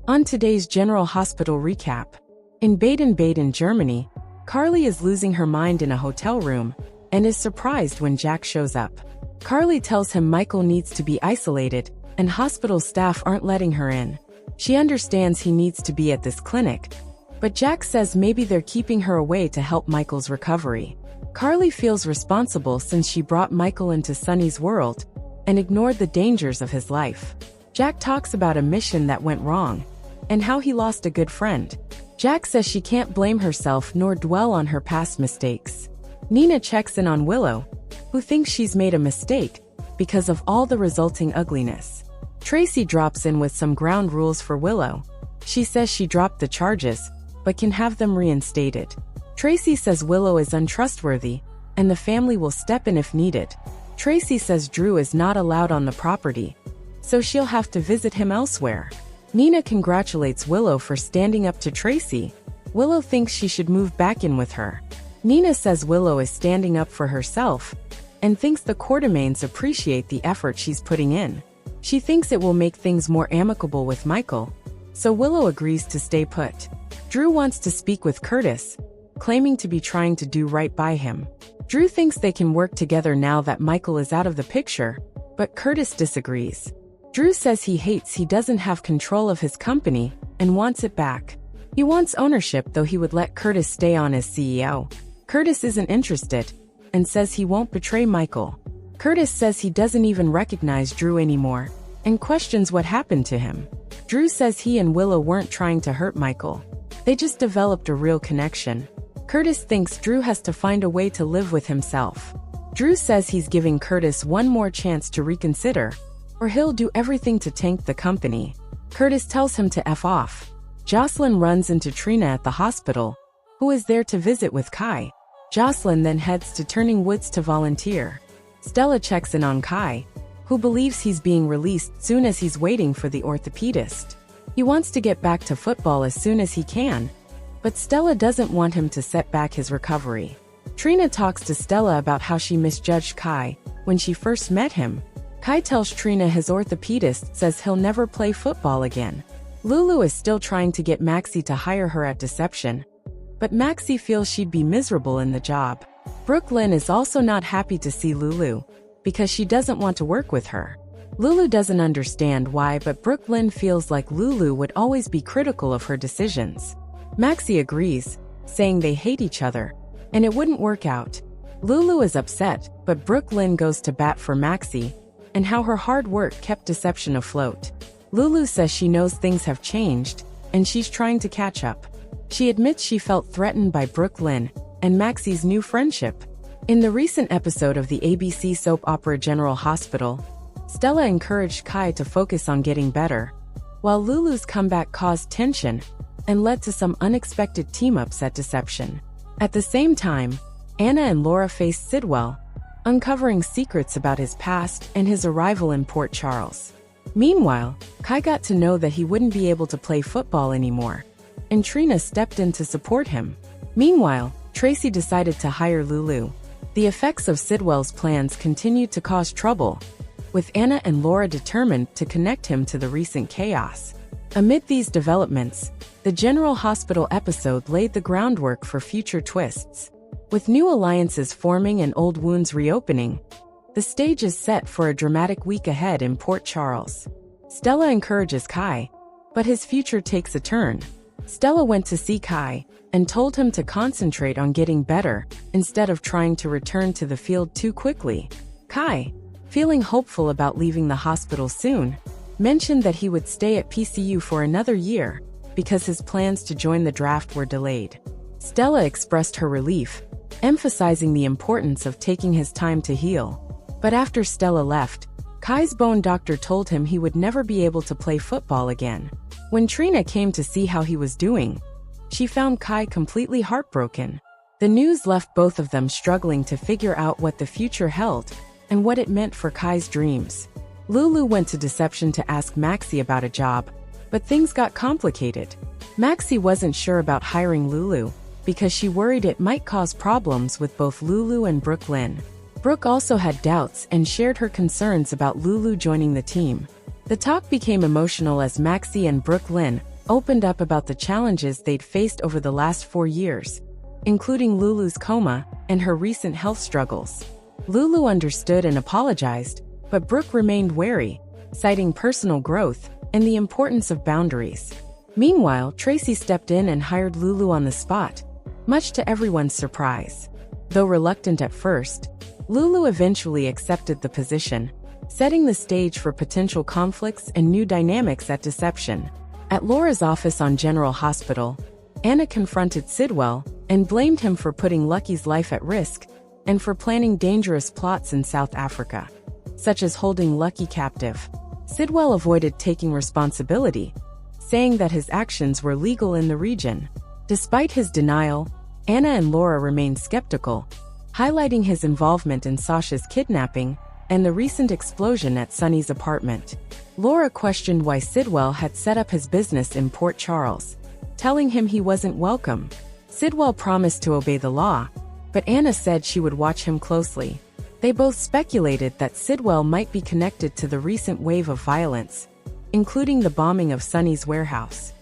On today's General Hospital recap. In Baden-Baden, Germany, Carly is losing her mind in a hotel room and is surprised when Jack shows up. Carly tells him Michael needs to be isolated and hospital staff aren't letting her in. She understands he needs to be at this clinic, but Jack says maybe they're keeping her away to help Michael's recovery. Carly feels responsible since she brought Michael into Sonny's world and ignored the dangers of his life. Jack talks about a mission that went wrong and how he lost a good friend. Jack says she can't blame herself nor dwell on her past mistakes. Nina checks in on Willow, who thinks she's made a mistake because of all the resulting ugliness. Tracy drops in with some ground rules for Willow. She says she dropped the charges, but can have them reinstated. Tracy says Willow is untrustworthy, and the family will step in if needed. Tracy says Drew is not allowed on the property, so she'll have to visit him elsewhere. Nina congratulates Willow for standing up to Tracy. Willow thinks she should move back in with her. Nina says Willow is standing up for herself and thinks the Quartermaines appreciate the effort she's putting in. She thinks it will make things more amicable with Michael, so Willow agrees to stay put. Drew wants to speak with Curtis, claiming to be trying to do right by him. Drew thinks they can work together now that Michael is out of the picture, but Curtis disagrees. Drew says he doesn't have control of his company and wants it back. He wants ownership, though he would let Curtis stay on as CEO. Curtis isn't interested and says he won't betray Michael. Curtis says he doesn't even recognize Drew anymore and questions what happened to him. Drew says he and Willow weren't trying to hurt Michael. They just developed a real connection. Curtis thinks Drew has to find a way to live with himself. Drew says he's giving Curtis one more chance to reconsider, or he'll do everything to tank the company. Curtis tells him to F off. Jocelyn runs into Trina at the hospital, who is there to visit with Kai. Jocelyn then heads to Turning Woods to volunteer. Stella checks in on Kai, who believes he's being released soon as he's waiting for the orthopedist. He wants to get back to football as soon as he can, but Stella doesn't want him to set back his recovery. Trina talks to Stella about how she misjudged Kai when she first met him. Kai tells Trina his orthopedist says he'll never play football again. Lulu is still trying to get Maxie to hire her at Deception, but Maxie feels she'd be miserable in the job. Brooklyn is also not happy to see Lulu, because she doesn't want to work with her. Lulu doesn't understand why, but Brooklyn feels like Lulu would always be critical of her decisions. Maxie agrees, saying they hate each other, and it wouldn't work out. Lulu is upset, but Brooklyn goes to bat for Maxie, and how her hard work kept Deception afloat. Lulu says she knows things have changed, and she's trying to catch up. She admits she felt threatened by Brooklyn and Maxie's new friendship. In the recent episode of the ABC soap opera General Hospital, Stella encouraged Kai to focus on getting better, while Lulu's comeback caused tension and led to some unexpected team-ups at Deception. At the same time, Anna and Laura face Sidwell, uncovering secrets about his past and his arrival in Port Charles. Meanwhile, Kai got to know that he wouldn't be able to play football anymore, and Trina stepped in to support him. Meanwhile, Tracy decided to hire Lulu. The effects of Sidwell's plans continued to cause trouble, with Anna and Laura determined to connect him to the recent chaos. Amid these developments, the General Hospital episode laid the groundwork for future twists. With new alliances forming and old wounds reopening, the stage is set for a dramatic week ahead in Port Charles. Stella encourages Kai, but his future takes a turn. Stella went to see Kai and told him to concentrate on getting better instead of trying to return to the field too quickly. Kai, feeling hopeful about leaving the hospital soon, mentioned that he would stay at PCU for another year because his plans to join the draft were delayed. Stella expressed her relief, emphasizing the importance of taking his time to heal. But after Stella left, Kai's bone doctor told him he would never be able to play football again. When Trina came to see how he was doing, she found Kai completely heartbroken. The news left both of them struggling to figure out what the future held and what it meant for Kai's dreams. Lulu went to Deception to ask Maxie about a job, but things got complicated. Maxie wasn't sure about hiring Lulu because she worried it might cause problems with both Lulu and Brooklyn. Brooke also had doubts and shared her concerns about Lulu joining the team. The talk became emotional as Maxie and Brooklyn opened up about the challenges they'd faced over the last 4 years, including Lulu's coma and her recent health struggles. Lulu understood and apologized, but Brooke remained wary, citing personal growth and the importance of boundaries. Meanwhile, Tracy stepped in and hired Lulu on the spot, much to everyone's surprise. Though reluctant at first, Lulu eventually accepted the position, setting the stage for potential conflicts and new dynamics at Deception. At Laura's office on General Hospital, Anna confronted Sidwell and blamed him for putting Lucky's life at risk and for planning dangerous plots in South Africa, such as holding Lucky captive. Sidwell avoided taking responsibility, saying that his actions were legal in the region. Despite his denial, Anna and Laura remained skeptical, highlighting his involvement in Sasha's kidnapping and the recent explosion at Sonny's apartment. Laura questioned why Sidwell had set up his business in Port Charles, telling him he wasn't welcome. Sidwell promised to obey the law, but Anna said she would watch him closely. They both speculated that Sidwell might be connected to the recent wave of violence, including the bombing of Sonny's warehouse.